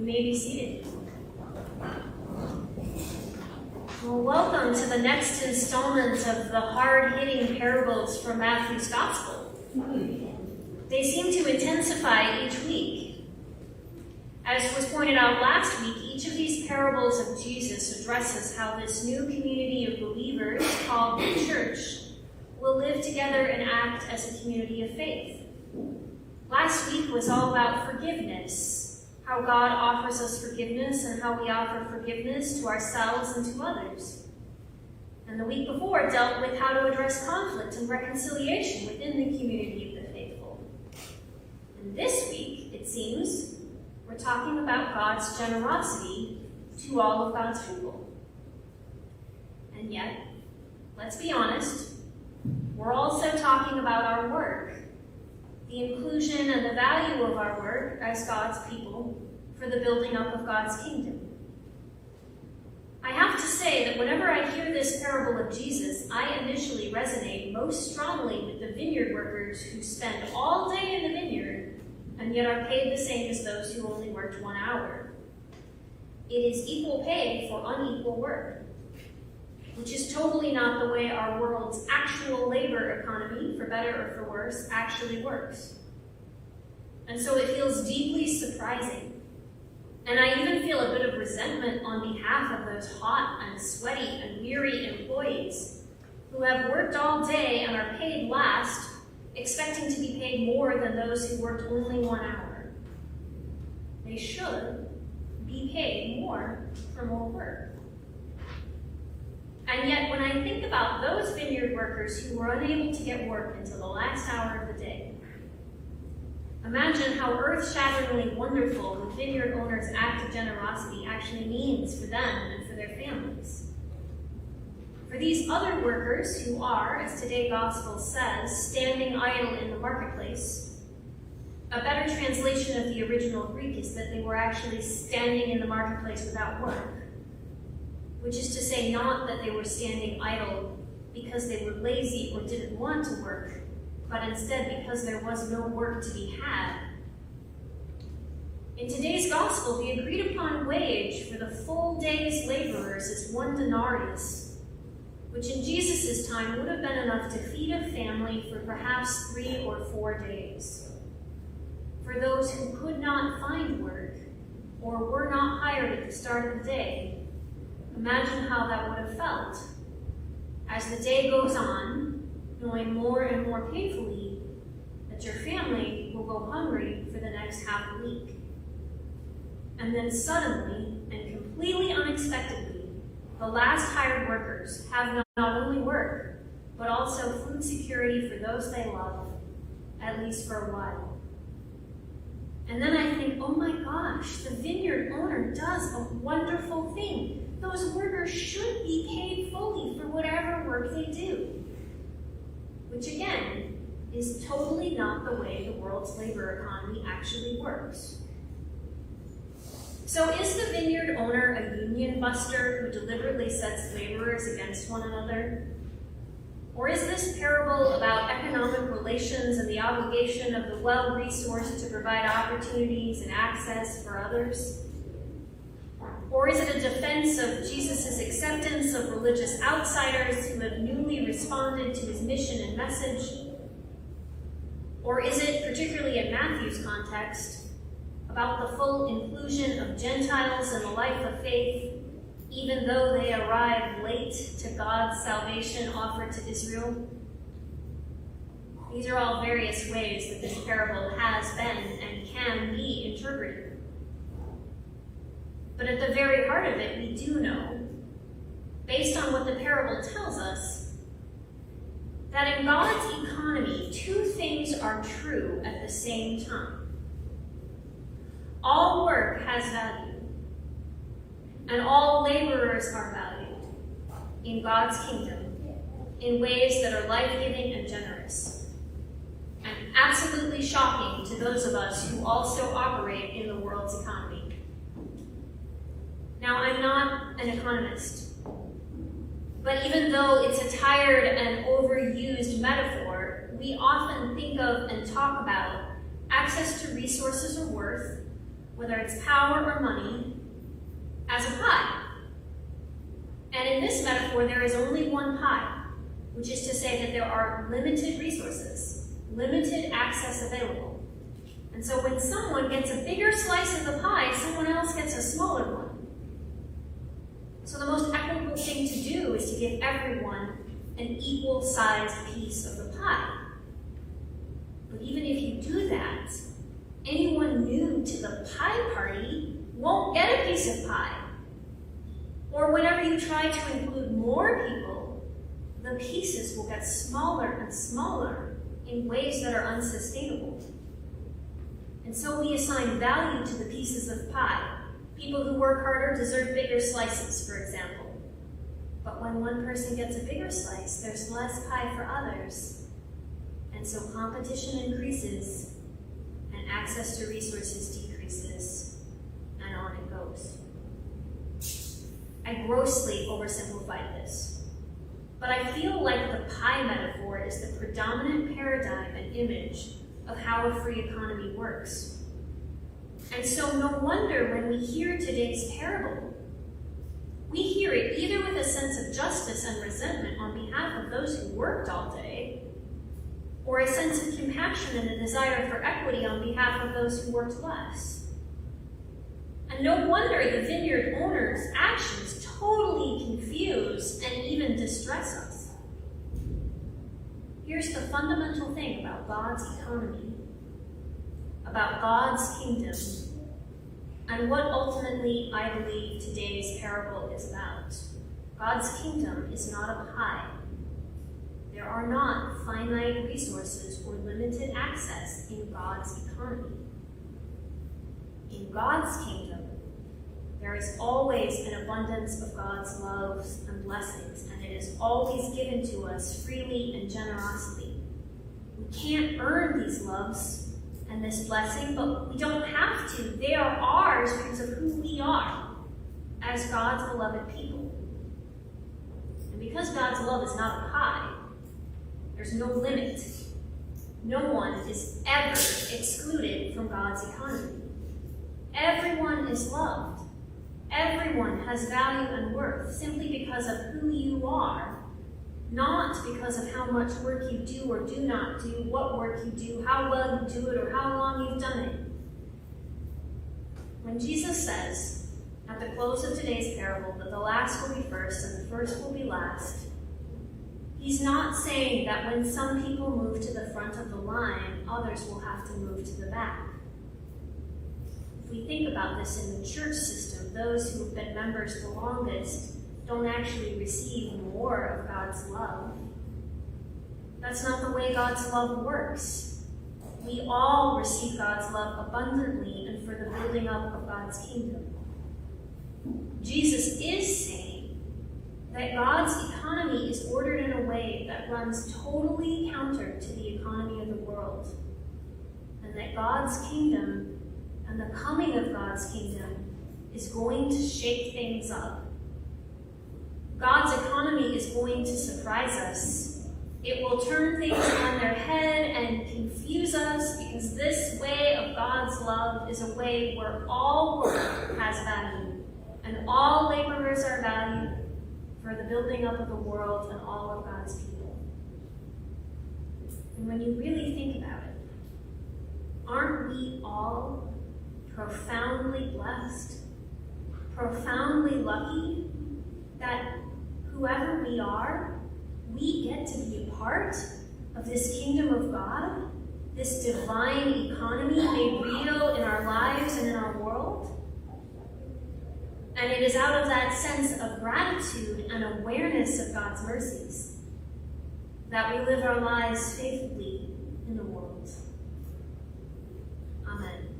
may be seated. Well, welcome to the next installment of the hard-hitting parables from Matthew's Gospel. They seem to intensify each week. As was pointed out last week, each of these parables of Jesus addresses how this new community of believers called the church will live together and act as a community of faith. Last week was all about forgiveness, how God offers us forgiveness and how we offer forgiveness to ourselves and to others. And the week before dealt with how to address conflict and reconciliation within the community of the faithful. And this week, it seems, we're talking about God's generosity to all of God's people. And yet, let's be honest, we're also talking about our work, the inclusion and the value of our work as God's people for the building up of God's kingdom. I have to say that whenever I hear this parable of Jesus, I initially resonate most strongly with the vineyard workers who spend all day in the vineyard and yet are paid the same as those who only worked 1 hour. It is equal pay for unequal work, which is totally not the way our world's actual labor economy, for better or for worse, actually works. And so it feels deeply surprising. And I even feel a bit of resentment on behalf of those hot and sweaty and weary employees who have worked all day and are paid last, expecting to be paid more than those who worked only 1 hour. They should be paid more for more work. And yet, when I think about those vineyard workers who were unable to get work until the last hour of the day, imagine how earth-shatteringly wonderful the vineyard owner's act of generosity actually means for them and for their families. For these other workers who are, as today's gospel says, standing idle in the marketplace, a better translation of the original Greek is that they were actually standing in the marketplace without work, which is to say not that they were standing idle because they were lazy or didn't want to work, but instead because there was no work to be had. In today's gospel, the agreed upon wage for the full day's laborers is 1 denarius, which in Jesus' time would have been enough to feed a family for perhaps 3 or 4 days. For those who could not find work or were not hired at the start of the day, imagine how that would have felt as the day goes on, knowing more and more painfully that your family will go hungry for the next half a week. And then suddenly and completely unexpectedly, the last hired workers have not only work, but also food security for those they love, at least for a while. And then I think, oh my gosh, the vineyard owner does a wonderful thing. Those workers should be paid fully for whatever work they do. Which again, is totally not the way the world's labor economy actually works. So is the vineyard owner a union buster who deliberately sets laborers against one another? Or is this parable about economic relations and the obligation of the well-resourced to provide opportunities and access for others? Or is it a defense of Jesus' acceptance of religious outsiders who have newly responded to his mission and message? Or is it, particularly in Matthew's context, about the full inclusion of Gentiles in the life of faith, even though they arrived late to God's salvation offered to Israel? These are all various ways that this parable has been and can be interpreted. But at the very heart of it, we do know, based on what the parable tells us, that in God's economy, 2 things are true at the same time. All work has value, and all laborers are valued in God's kingdom in ways that are life-giving and generous, and absolutely shocking to those of us who also operate in the world's economy. Now, I'm not an economist, but even though it's a tired and overused metaphor, we often think of and talk about access to resources or worth whether it's power or money, as a pie. And in this metaphor, there is only one pie, which is to say that there are limited resources, limited access available. And so when someone gets a bigger slice of the pie, someone else gets a smaller one. So the most equitable thing to do is to give everyone an equal-sized piece of the pie. But even if you do that, anyone new to the pie party won't get a piece of pie. Or whenever you try to include more people, the pieces will get smaller and smaller in ways that are unsustainable. And so we assign value to the pieces of pie. People who work harder deserve bigger slices, for example. But when one person gets a bigger slice, there's less pie for others. And so competition increases, and access to resources decreases, and on it goes. I grossly oversimplified this, but I feel like the pie metaphor is the predominant paradigm and image of how a free economy works. And so no wonder when we hear today's parable, we hear it either with a sense of justice and resentment on behalf of those who worked all day, or a sense of compassion and a desire for equity on behalf of those who worked less. And no wonder the vineyard owner's actions totally confuse and even distress us. Here's the fundamental thing about God's economy, about God's kingdom, and what ultimately I believe today's parable is about. God's kingdom is not a pie. There are not finite resources or limited access in God's economy. In God's kingdom, there is always an abundance of God's loves and blessings, and it is always given to us freely and generosity. We can't earn these loves and this blessing, but we don't have to. They are ours because of who we are as God's beloved people. And because God's love is not a pie, there's no limit. No one is ever excluded from God's economy. Everyone is loved. Everyone has value and worth simply because of who you are, not because of how much work you do or do not do, what work you do, how well you do it, or how long you've done it. When Jesus says, at the close of today's parable, that the last will be first and the first will be last, he's not saying that when some people move to the front of the line, others will have to move to the back. If we think about this in the church system, those who have been members the longest don't actually receive more of God's love. That's not the way God's love works. We all receive God's love abundantly and for the building up of God's kingdom. Jesus is saying that God's economy is ordered in a way that runs totally counter to the economy of the world, and that God's kingdom and the coming of God's kingdom is going to shake things up. God's economy is going to surprise us. It will turn things on their head and confuse us, because this way of God's love is a way where all work has value and all laborers are valued for the building up of the world and all of God's people. And when you really think about it, aren't we all profoundly blessed, profoundly lucky that whoever we are, we get to be a part of this kingdom of God, this divine economy made real in our lives and in our world? And it is out of that sense of gratitude and awareness of God's mercies that we live our lives faithfully in the world. Amen.